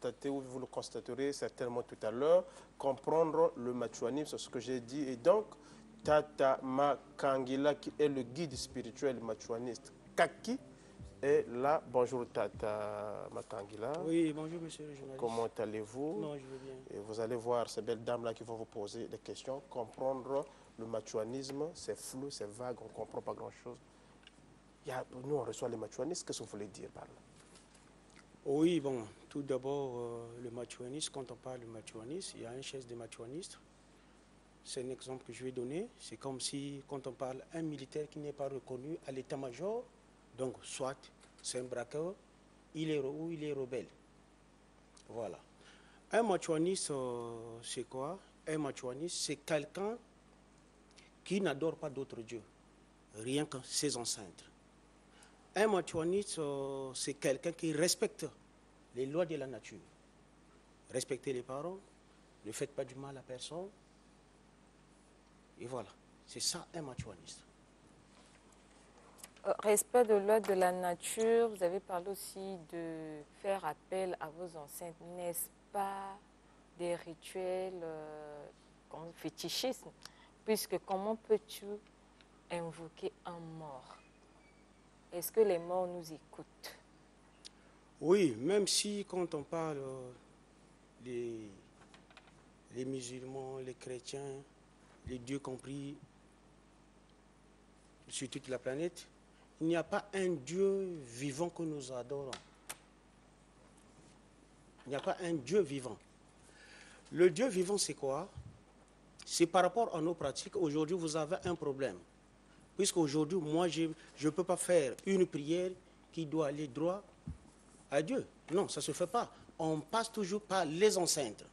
constaté, ou vous le constaterez certainement tout à l'heure, comprendre le machuanisme, c'est ce que j'ai dit. Et donc, Tata Makangila, qui est le guide spirituel machuaniste, Kaki, est là. Bonjour Tata Makangila. Oui, bonjour monsieur le journaliste. Comment allez-vous? Non, je veux bien. Et vous allez voir ces belles dames-là qui vont vous poser des questions. Comprendre le machuanisme, c'est flou, c'est vague, on ne comprend pas grand-chose. Nous, on reçoit les machuanistes, qu'est-ce que vous voulez dire par là? Oui, bon, tout d'abord, le machuanisme, quand on parle de machuanisme, il y a un chef de machuaniste. C'est un exemple que je vais donner. C'est comme si, quand on parle un militaire qui n'est pas reconnu à l'état-major, donc soit c'est un braqueur, il est ou il est rebelle. Voilà. Un machuaniste, c'est quoi? Un machuaniste, c'est quelqu'un qui n'adore pas d'autres dieux, rien que ses ancêtres. Un machuaniste, c'est quelqu'un qui respecte les lois de la nature. Respectez les parents, ne faites pas du mal à personne. Et voilà, c'est ça un machuaniste. Respect de l'ordre de la nature, vous avez parlé aussi de faire appel à vos ancêtres, n'est-ce pas des rituels comme fétichisme? Puisque comment peux-tu invoquer un mort? Est-ce que les morts nous écoutent? Oui, même si quand on parle les musulmans, les chrétiens, les dieux compris sur toute la planète, il n'y a pas un Dieu vivant que nous adorons. Il n'y a pas un Dieu vivant. Le Dieu vivant, c'est quoi? C'est par rapport à nos pratiques. Aujourd'hui, vous avez un problème. Puisqu'aujourd'hui, moi, je ne peux pas faire une prière qui doit aller droit à Dieu. Non, ça ne se fait pas. On passe toujours par les ancêtres.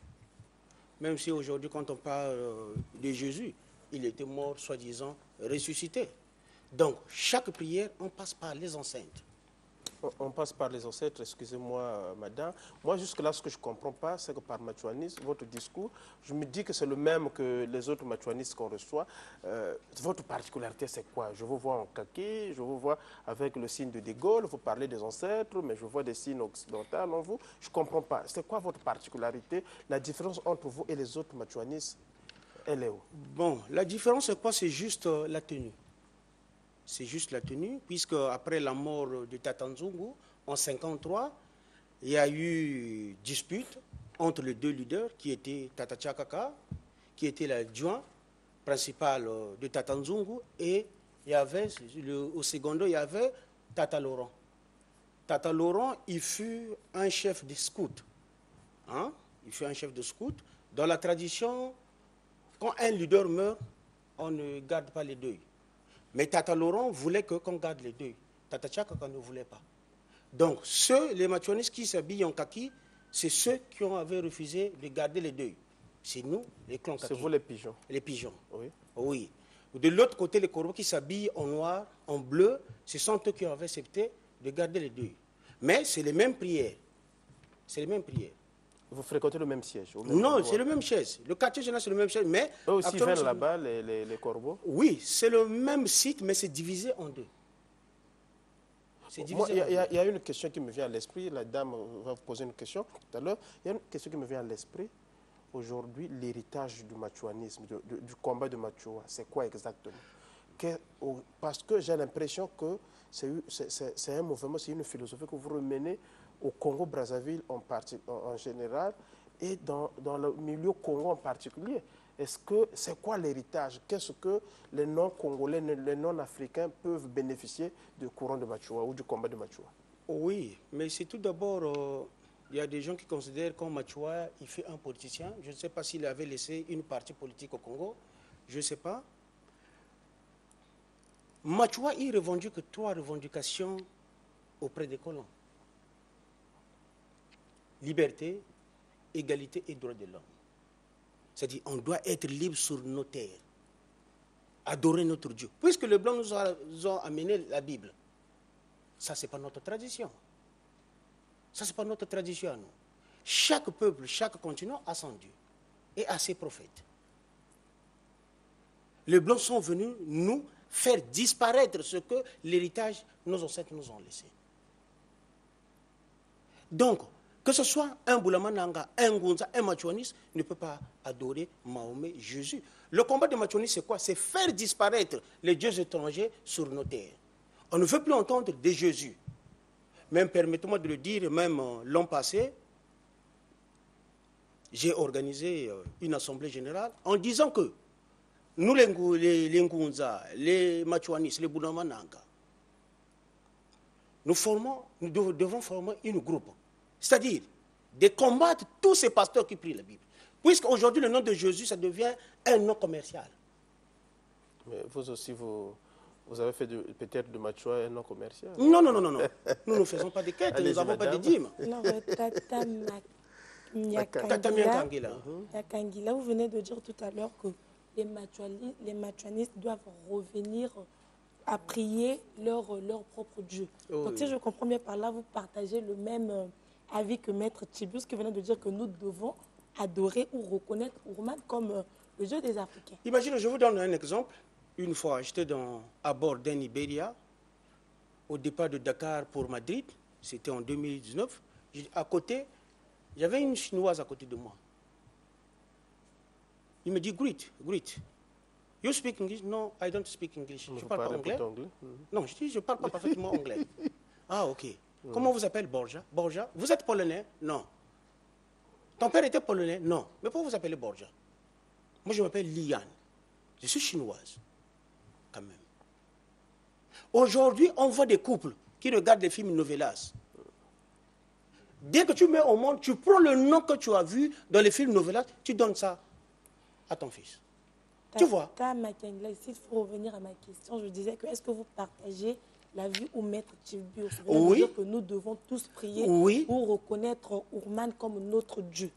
Même si aujourd'hui, quand on parle de Jésus, il était mort, soi-disant, ressuscité. Donc, chaque prière, on passe par les ancêtres. On passe par les ancêtres, excusez-moi, madame. Moi, jusque-là, ce que je ne comprends pas, c'est que par machuanisme, votre discours, je me dis que c'est le même que les autres machuanistes qu'on reçoit. Votre particularité, c'est quoi? Je vous vois en kaki, je vous vois avec le signe de Gaulle, vous parlez des ancêtres, mais je vois des signes occidentaux en vous. Je ne comprends pas. C'est quoi votre particularité? La différence entre vous et les autres machuanistes, elle est où? Bon, la différence, c'est quoi? C'est juste la tenue. C'est juste la tenue, puisque après la mort de Tata Nzungu, en 1953, il y a eu dispute entre les deux leaders, qui étaient Tata Tchakaka, qui était l'adjoint principal de Tata Nzungu, et il y avait, au secondo, il y avait Tata Laurent. Tata Laurent, il fut un chef de scout. Hein? Il fut un chef de scout. Dans la tradition, quand un leader meurt, on ne garde pas les deuils. Mais Tata Laurent voulait qu'on garde les deuils. Tata Tchakaka ne voulait pas. Donc, les machuanistes qui s'habillent en kaki, c'est ceux qui avaient refusé de garder les deuils. C'est nous, les clans kaki. C'est vous les pigeons. Les pigeons. Oui. Oui. De l'autre côté, les corbeaux qui s'habillent en noir, en bleu, ce sont eux qui avaient accepté de garder les deuils. Mais c'est les mêmes prières. C'est les mêmes prières. Vous fréquentez le même siège? Non, c'est le même chaise. Le quartier général, c'est le même chaise. Mais eux aussi viennent là-bas, les corbeaux? Oui, c'est le même site, mais c'est divisé en deux. Il y a une question qui me vient à l'esprit. La dame va vous poser une question tout à l'heure. Il y a une question qui me vient à l'esprit. Aujourd'hui, l'héritage du machuanisme, du combat de Machua, c'est quoi exactement? Parce que j'ai l'impression que c'est un mouvement, c'est une philosophie que vous remenez au Congo-Brazzaville en général et dans le milieu Congo en particulier. C'est quoi l'héritage? Qu'est-ce que les non-congolais, les non-africains peuvent bénéficier du courant de Machua ou du combat de Machua? Oui, mais c'est tout d'abord, il y a des gens qui considèrent que Machua, il fait un politicien. Je ne sais pas s'il avait laissé une partie politique au Congo. Je ne sais pas. Machua, il revendique 3 revendications auprès des colons. Liberté, égalité et droit de l'homme. C'est-à-dire on doit être libre sur nos terres, adorer notre Dieu. Puisque les Blancs nous ont amené la Bible, ça, ce n'est pas notre tradition. Ça, ce n'est pas notre tradition à nous. Chaque peuple, chaque continent a son Dieu et a ses prophètes. Les Blancs sont venus nous faire disparaître ce que l'héritage, nos ancêtres nous ont laissé. Donc, Que ce soit un Boulamananga, un Ngunza, un Machuanis, ne peut pas adorer Mahomet, Jésus. Le combat de Machuanis, c'est quoi? C'est faire disparaître les dieux étrangers sur nos terres. On ne veut plus entendre de Jésus. Même, permettez-moi de le dire, même l'an passé, j'ai organisé une assemblée générale en disant que nous, les Ngunza, les Machuanis, les Boulamananga, nous devons former une groupe. C'est-à-dire de combattre tous ces pasteurs qui prient la Bible. Puisqu'aujourd'hui, le nom de Jésus, ça devient un nom commercial. Mais vous aussi, vous avez fait peut-être de Machua un nom commercial. Non. Nous ne faisons pas de quêtes, nous n'avons pas de dîmes. Alors, Tata Nyakangila, vous venez de dire tout à l'heure que les machuanistes doivent revenir à prier leur propre Dieu. Oh, donc, si je comprends bien par là, vous partagez le même avis que Maître Tibius, qui venait de dire que nous devons adorer ou reconnaître Ourman comme le Dieu des Africains. Imaginez, je vous donne un exemple. Une fois, j'étais à bord d'un Iberia, au départ de Dakar pour Madrid, c'était en 2019. À côté, j'avais une Chinoise à côté de moi. Il me dit, greet. You speak English? No, I don't speak English. Je ne parle pas anglais. Non, je dis, je ne parle pas parfaitement anglais. Ah, ok. Comment vous appelez Borja? Borja? Vous êtes polonais? Non. Ton père était polonais? Non. Mais pourquoi vous appelez Borja? Moi, je m'appelle Liane. Je suis chinoise, quand même. Aujourd'hui, on voit des couples qui regardent des films novelas. Dès que tu mets au monde, tu prends le nom que tu as vu dans les films novelas, tu donnes ça à ton fils. Tu vois? Ici, il faut revenir à ma question. Je disais que est-ce que vous partagez la vue où Maître Tibius oui. dire que nous devons tous prier pour reconnaître Ourman comme notre Dieu?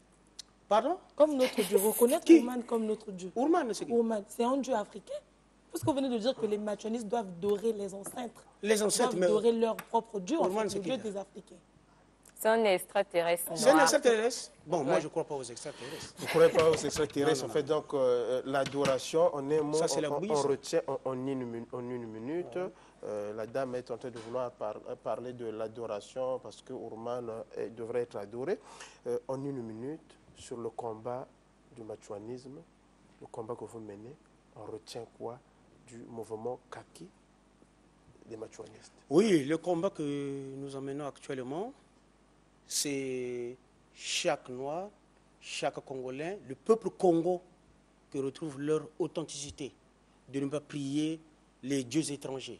Pardon? Comme notre Dieu. Reconnaître Ourman comme notre Dieu. Ourman, c'est qui? Ourman, c'est un Dieu africain. Parce que vous venez de dire que les machuanistes doivent dorer les ancêtres. Les ancêtres, doivent dorer leur propre Dieu, Ourman, en fait, le Dieu des Africains. C'est un extraterrestre. C'est un extraterrestre? Bon, moi, je ne crois pas aux extraterrestres. Vous ne croyez pas aux extraterrestres? En fait, donc, l'adoration, en un mot, on retient en une minute. La dame est en train de vouloir parler de l'adoration parce que Ourman devrait être adoré. En une minute, sur le combat du machuanisme, le combat que vous menez, on retient quoi du mouvement Kaki des machuanistes? Oui, le combat que nous emmenons actuellement, c'est chaque Noir, chaque Congolais, le peuple Congo qui retrouve leur authenticité, de ne pas prier les dieux étrangers.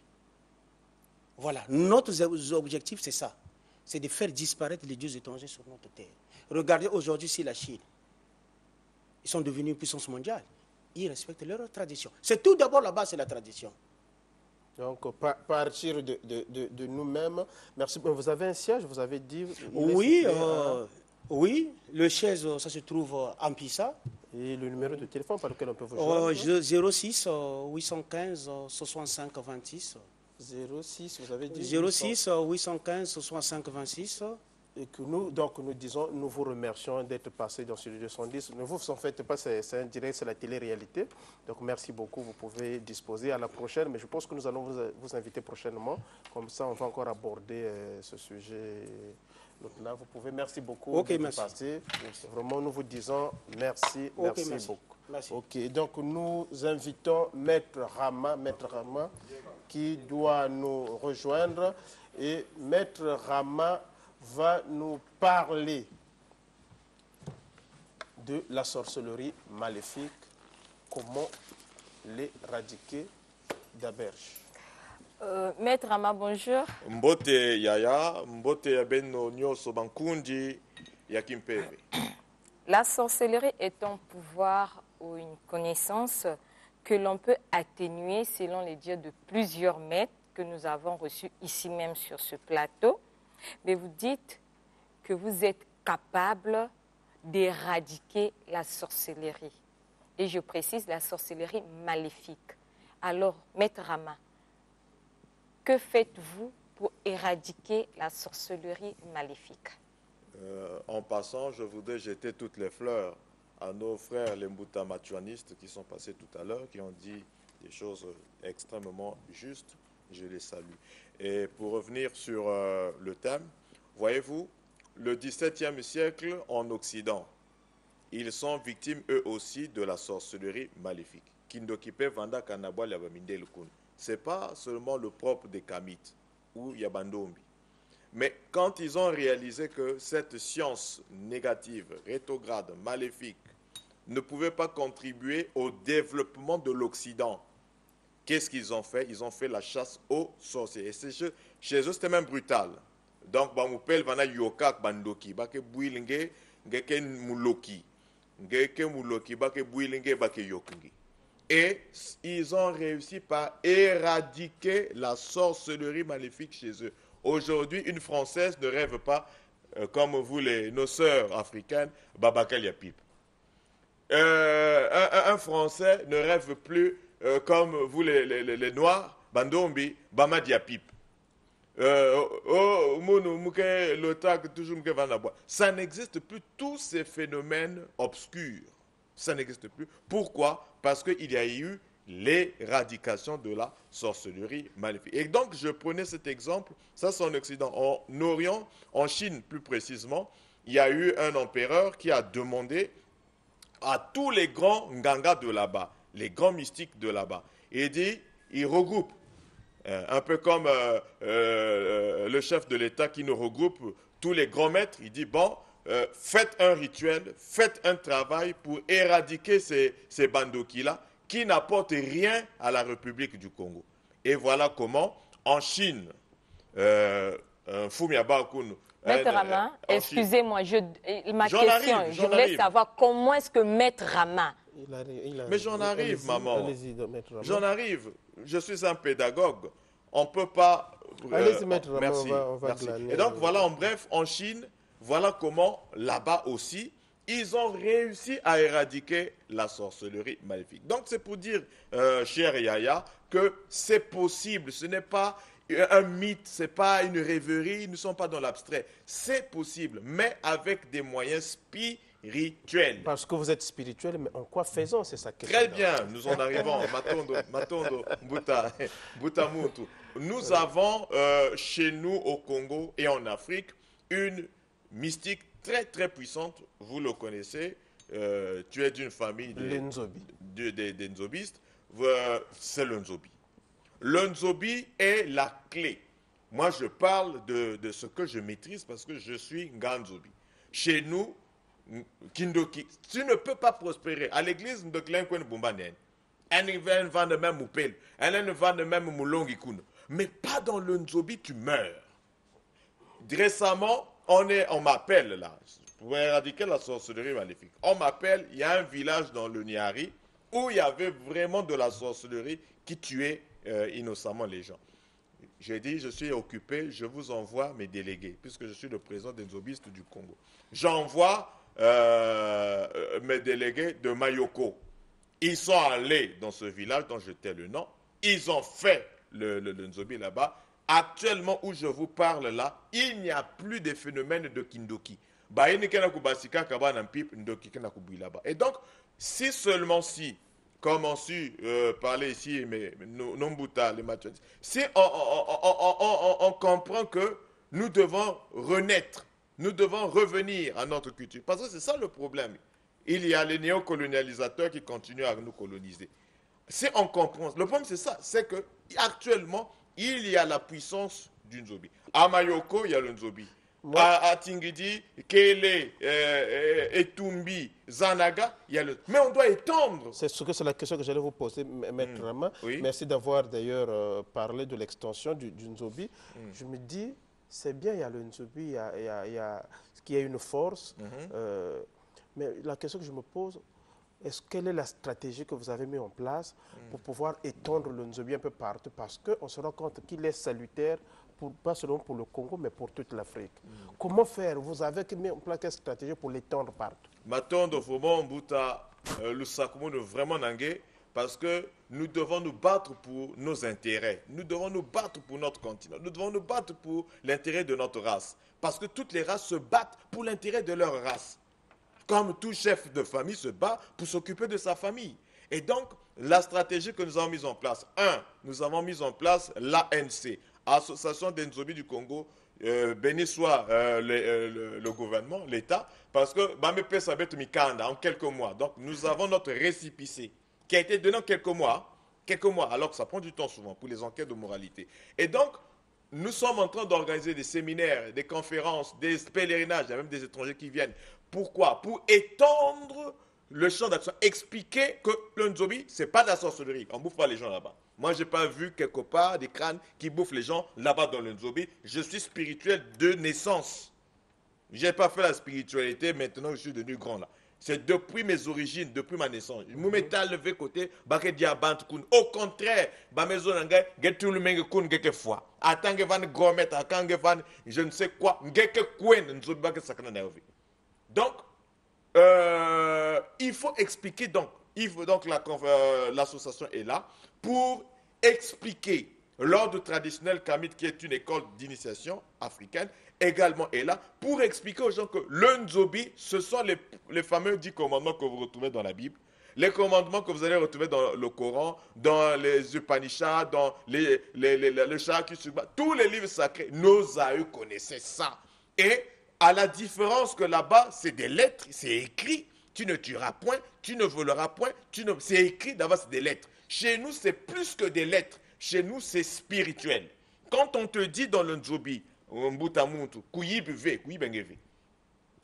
Voilà, notre objectif, c'est ça. C'est de faire disparaître les dieux étrangers sur notre terre. Regardez aujourd'hui si la Chine, ils sont devenus une puissance mondiale. Ils respectent leur tradition. C'est tout d'abord là-bas, c'est la tradition. Donc, partir de nous-mêmes. Merci. Vous avez un siège, vous avez dit... Oui, oui, le siège, ça se trouve en Pisa. Et le numéro de téléphone par lequel on peut vous joindre? 06 815 65 26. 06, vous avez dit 06 815 65 26. Et que nous disons, nous vous remercions d'être passé dans ce 210. Ne vous en faites pas, c'est un direct, c'est la télé-réalité. Donc merci beaucoup, vous pouvez disposer à la prochaine. Mais je pense que nous allons vous inviter prochainement. Comme ça, on va encore aborder ce sujet. Donc là, vous pouvez, merci beaucoup d'être passé. Vraiment, nous vous disons merci, merci beaucoup. Merci. Ok, donc nous invitons Maître Rama, qui doit nous rejoindre. Et Maître Rama va nous parler de la sorcellerie maléfique, comment l'éradiquer d'Aberge. Maître Rama, bonjour. Mbote Yaya, Mbote Yabeno Nyoso Bankundi, Yakimpebe. La sorcellerie est un pouvoir ou une connaissance que l'on peut atténuer selon les dires de plusieurs maîtres que nous avons reçus ici même sur ce plateau. Mais vous dites que vous êtes capable d'éradiquer la sorcellerie. Et je précise la sorcellerie maléfique. Alors, Maître Rama, que faites-vous pour éradiquer la sorcellerie maléfique? En passant, je voudrais jeter toutes les fleurs à nos frères les Mbuta machuanistes qui sont passés tout à l'heure, qui ont dit des choses extrêmement justes. Je les salue. Et pour revenir sur le thème, voyez-vous, le XVIIe siècle en Occident, ils sont victimes eux aussi de la sorcellerie maléfique. Kindokipe Vanda Kanabwa Yabamindel Kun. Ce n'est pas seulement le propre des Kamites ou Yabandombi. Mais quand ils ont réalisé que cette science négative, rétrograde, maléfique, ne pouvait pas contribuer au développement de l'Occident, qu'est-ce qu'ils ont fait? Ils ont fait la chasse aux sorciers. Et chez eux, c'était même brutal. Donc, Bamoupel Vana Yokak Bandoki, Bake Bouilinge, Ngeke Mouloki, Ngeke Mouloki, Bake Bouilinge, Bake Yokungi. Et ils ont réussi par éradiquer la sorcellerie maléfique chez eux. Aujourd'hui, une Française ne rêve pas, comme vous, nos sœurs africaines, Babakal Yapip. Un Français ne rêve plus, comme vous, les Noirs, Bandombi, Bama Diapip. Ça n'existe plus, tous ces phénomènes obscurs. Ça n'existe plus. Pourquoi? Parce qu'il y a eu l'éradication de la sorcellerie maléfique. Et donc, je prenais cet exemple, ça c'est en Occident. En Orient, en Chine plus précisément, il y a eu un empereur qui a demandé à tous les grands ngangas de là-bas, les grands mystiques de là-bas, et dit, il regroupe, un peu comme le chef de l'État qui nous regroupe tous les grands maîtres, il dit, bon, faites un rituel, faites un travail pour éradiquer ces bandoki-là, qui n'apporte rien à la République du Congo. Et voilà comment, en Chine, Fumiabakun... Maître Rama, excusez-moi, ma question, je voulais savoir comment est-ce que Maître Rama... Mais j'en arrive, maman. J'en arrive. Je suis un pédagogue. On ne peut pas... Allez-y, Maître Rama, merci, on va merci. glaner. Et donc, voilà, en bref, en Chine, voilà comment, là-bas aussi, ils ont réussi à éradiquer la sorcellerie maléfique. Donc, c'est pour dire, cher Yaya, que c'est possible. Ce n'est pas un mythe, ce n'est pas une rêverie, ils ne sont pas dans l'abstrait. C'est possible, mais avec des moyens spirituels. Parce que vous êtes spirituel, mais en quoi faisons? C'est ça. Très bien, nous en arrivons. Matondo, Buta Mutu. Nous avons chez nous au Congo et en Afrique une mystique très très puissante, vous le connaissez, tu es d'une famille des Nzobistes, c'est le Nzobi. Le Nzobi est la clé. Moi je parle de ce que je maîtrise parce que je suis Nganzobi. Chez nous, Kindoki, tu ne peux pas prospérer. À l'église de Klenkwen Bumbanen, elle ne va de même Moupel, elle ne va de même Moulongikun. Mais pas dans le Nzobi, tu meurs. Récemment, on m'appelle là, pour éradiquer la sorcellerie maléfique. On m'appelle, il y a un village dans le Niari où il y avait vraiment de la sorcellerie qui tuait innocemment les gens. J'ai dit, je suis occupé, je vous envoie mes délégués, puisque je suis le président des Nzobistes du Congo. J'envoie mes délégués de Mayoko. Ils sont allés dans ce village dont je tais le nom. Ils ont fait le Nzobi là-bas. Actuellement, où je vous parle là, il n'y a plus de phénomène de Kindoki. Et donc, si seulement si, comme on su parler ici, mais Nombuta, les Machuanistes, si on comprend que nous devons renaître, nous devons revenir à notre culture. Parce que c'est ça le problème. Il y a les néocolonialisateurs qui continuent à nous coloniser. Si on comprend, le problème c'est ça, c'est que actuellement, il y a la puissance du Nzobi. À Mayoko, il y a le Nzobi. À Tingidi, Kele, Etumbi, Zanaga, il y a le... Mais on doit étendre. C'est la question que j'allais vous poser, Maître Rama. Oui. Merci d'avoir d'ailleurs parlé de l'extension du Nzobi. Je me dis, c'est bien, il y a le Nzobi, il y a une force. Mais la question que je me pose, quelle est la stratégie que vous avez mise en place pour pouvoir étendre le Nzobi un peu partout? Parce qu'on se rend compte qu'il est salutaire, pas seulement pour le Congo, mais pour toute l'Afrique. Comment faire? Vous avez mis en place quelle stratégie pour l'étendre partout? Matondo, Fomon, Mbuta, le Sakumo, vraiment Nangé, parce que nous devons nous battre pour nos intérêts. Nous devons nous battre pour notre continent. Nous devons nous battre pour l'intérêt de notre race. Parce que toutes les races se battent pour l'intérêt de leur race. Comme tout chef de famille se bat pour s'occuper de sa famille. Et donc, la stratégie que nous avons mise en place, nous avons mis en place l'ANC, Association des Nzobi du Congo. béni soit le gouvernement, l'État, parce que Bamepé Sabet Mikanda en quelques mois. Donc nous avons notre récépissé qui a été donné en quelques mois, alors que ça prend du temps souvent pour les enquêtes de moralité. Et donc, nous sommes en train d'organiser des séminaires, des conférences, des pèlerinages, il y a même des étrangers qui viennent. Pourquoi? Pour étendre le champ d'action, expliquer que le Nzobi, ce n'est pas de la sorcellerie. On ne bouffe pas les gens là-bas. Moi, je n'ai pas vu quelque part des crânes qui bouffent les gens là-bas dans le Nzobi. Je suis spirituel de naissance. Je n'ai pas fait la spiritualité, maintenant je suis devenu grand là. C'est depuis mes origines, depuis ma naissance. Je me mets à lever côté, au contraire, je ne sais quoi, donc, il faut expliquer donc, l'association est là pour expliquer l'ordre traditionnel Kamit, qui est une école d'initiation africaine, également est là pour expliquer aux gens que le Nzobi, ce sont les fameux 10 commandements que vous retrouvez dans la Bible, les commandements que vous allez retrouver dans le Coran, dans les Upanishads, dans le Shakya, tous les livres sacrés. Nos aïeux connaissaient ça. Et à la différence que là-bas, c'est des lettres, c'est écrit. Tu ne tueras point, tu ne voleras point, c'est écrit d'abord, c'est des lettres. Chez nous, c'est plus que des lettres. Chez nous, c'est spirituel. Quand on te dit dans le Nzobi, Mbutamuntu, kuyibive, kuyibengeve.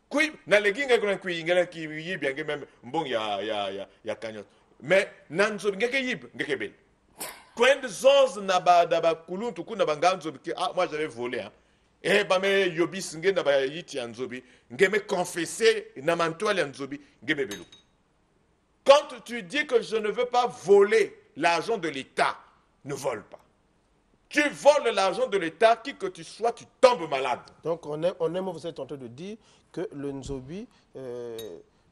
Kuyi, na leginga kuna kuyingala ki yibiange même bon ya kanyot. Mais na Nzobi ngeke yib, ngeke bel. Quand zons na ba kuluntu kuna banga Nzobi ki moi j'avais volé hein. Et ba me yobis nge na ba yiti ya Nzobi, nge me confesser na mantoile ya Nzobi, nge me belu. Quand tu dis que je ne veux pas voler l'argent de l'État, ne vole pas. Tu voles l'argent de l'État, qui que tu sois, tu tombes malade. Donc, on aime, vous êtes en train de dire que le Nzobi,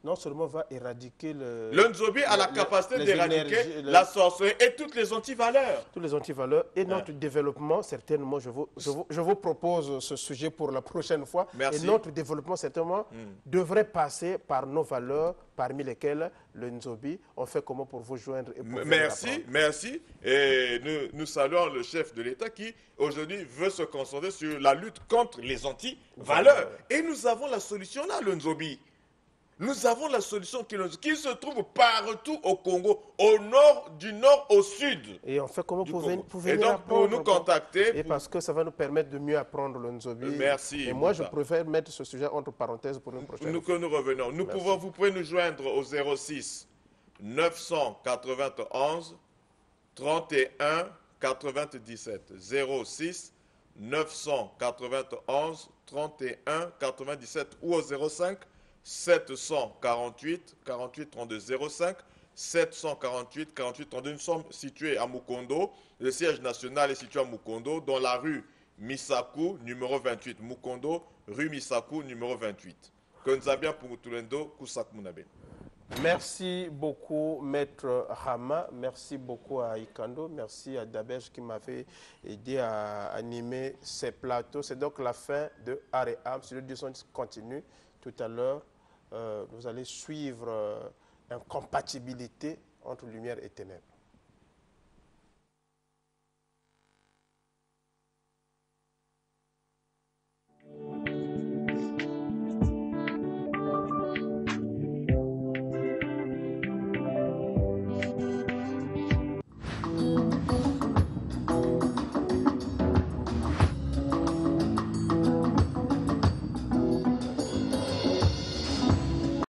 non seulement va éradiquer le Nzobi a la capacité d'éradiquer la sorcellerie et toutes les antivaleurs. Toutes les antivaleurs. Et notre développement, certainement, je vous propose ce sujet pour la prochaine fois. Merci. Et notre développement, certainement, devrait passer par nos valeurs, parmi lesquelles le Nzobi. On fait comment pour vous joindre et pour merci. Et nous saluons le chef de l'État qui, aujourd'hui, veut se concentrer sur la lutte contre les antivaleurs. Et nous avons la solution là, le Nzobi. Nous avons la solution qui se trouve partout au Congo, du nord au sud. Et on fait comment pour venir et donc, pour nous contacter. Et parce que ça va nous permettre de mieux apprendre le Nzobi. Merci. Et moi, je préfère mettre ce sujet entre parenthèses pour une prochaine fois. Que nous revenons. Vous pouvez nous joindre au 06 991 31 97. 06 991 31 97 ou au 05 748 48 32 05 748 48 32. Nous sommes situés à Mukondo. Le siège national est situé à Mukondo, dans la rue Misaku, numéro 28. Mukondo, rue Misaku, numéro 28. Que nous avions pour Tulendo, Kusak Munabe. Merci beaucoup, Maître Hama. Merci beaucoup à Ikando. Merci à Dabej qui m'avait aidé à animer ces plateaux. C'est donc la fin de Aréam. Sur le disons continue tout à l'heure. Vous allez suivre incompatibilité entre lumière et ténèbres.